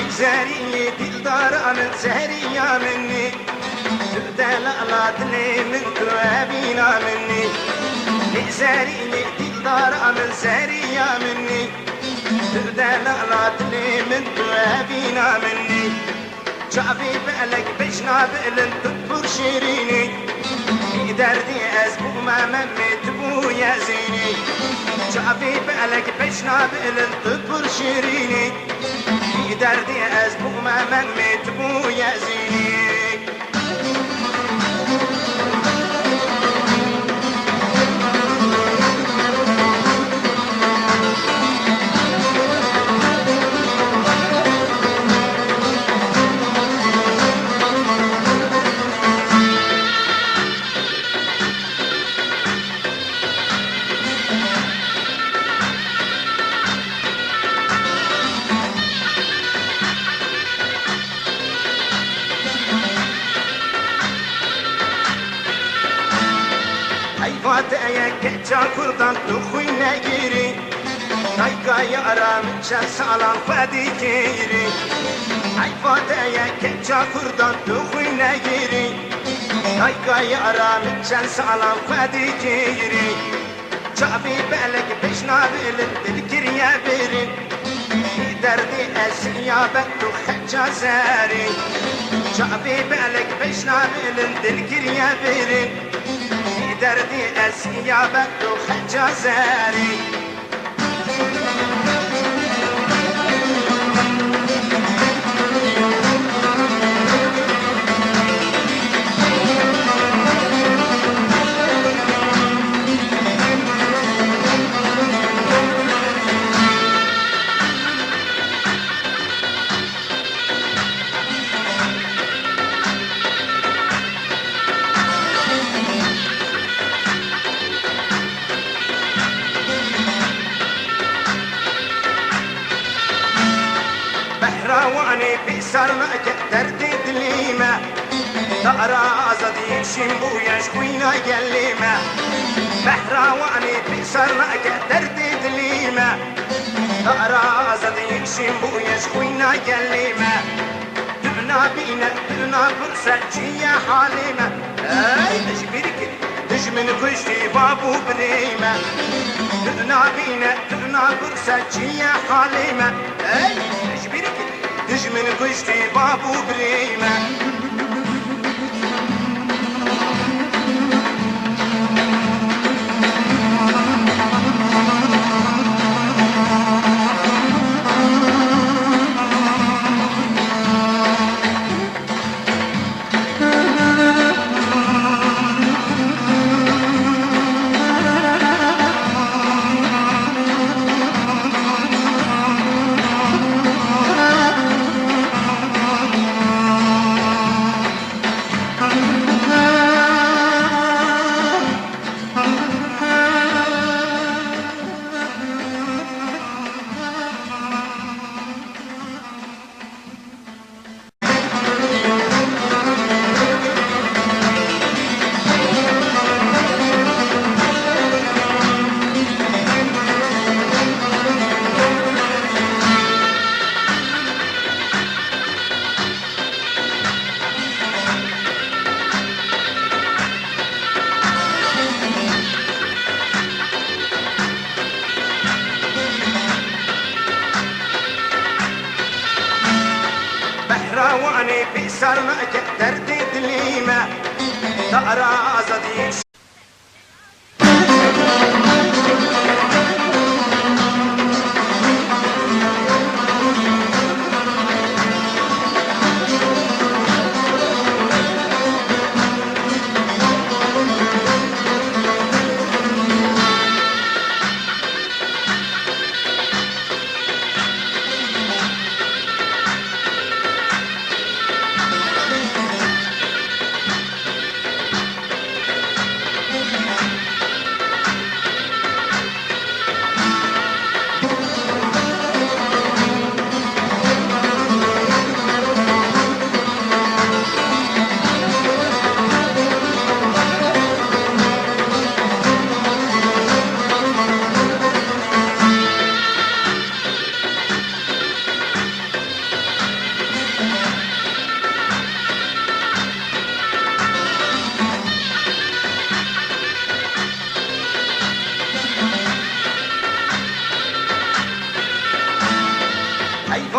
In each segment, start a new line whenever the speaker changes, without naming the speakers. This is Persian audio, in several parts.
زاري دلدار من زهري يا مني تبدا لألاتني من توابينا مني زاري دلدار من زهري يا مني تبدا لألاتني من توابينا مني شعبي بقلك بشنا بقلن تكبر شيريني دردي أزبو ما ممت بو يا زيني شعبي بقلك بشنا بقلن تكبر شيريني دردي أزبو ما ممت بو يا زيني كتا كردان تخوي نجيري تايكا يارا من شان سالان فادي كيري عيفاتا يا كتا كردان تخوي نجيري تايكا يارا من شان سالان فادي كيري شعبي بالك بشنا بلن تذكر يا بيري دردي أسيا بنتو خجا زاري شعبي بالك بشنا بلن تذكر يا بيري دردي أسيا بنتو خجا زاري واني بيسرنا دردي دليمة تقرا عزدي شنبو يشكوينا قليمة بحرا واني بيسرنا دردي دليمة تقرا عزدي شنبو يشكوينا قليمة تبنا بينا تبنا فرصة جيا حاليمة اي تجبرك تجمن كشتي بابو بريمة تبنا بينا تبنا فرصة جيا حاليمة اي تجبرك تجمن كشتي بابو بريمة واني بيسرنا دردي دليمة تقرا عزدي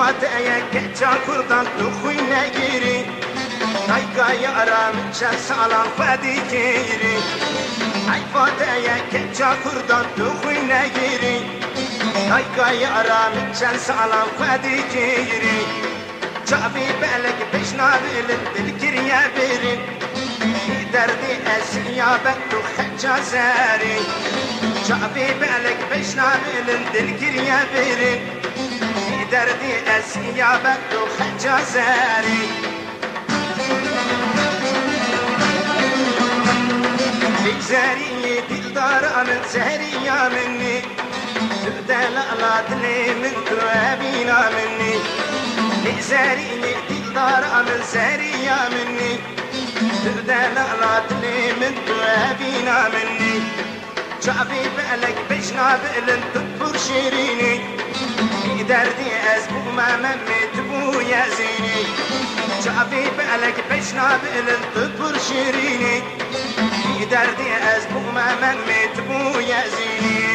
فاتحك چاکردان تو خوی نگیری تایگای آرام چند سالان خودی گیری ای فاتحک چاکردان تو خوی نگیری تایگای آرام چند سالان خودی گیری چابی بلک بشنابیل دل گریه بیری دردی اسیابت تو خجا زاری چابی بلک بشنابیل دل گریه بیری دردی اسیابت تو خجا زاری زهري دلدار عن زهري يا مني تبدا لقلات لي من ترابينا مني زهري دلدار عن زهري يا مني تبدا لقلات لي من ترابينا مني شعبي بقلك بشنا بقلن تطفر شيريني دردي أزبو ما ممت بو يا زيني شعبي بقلك بشنا بقلن تطفر شيريني دردي أزبو ما ممت بو يا زيني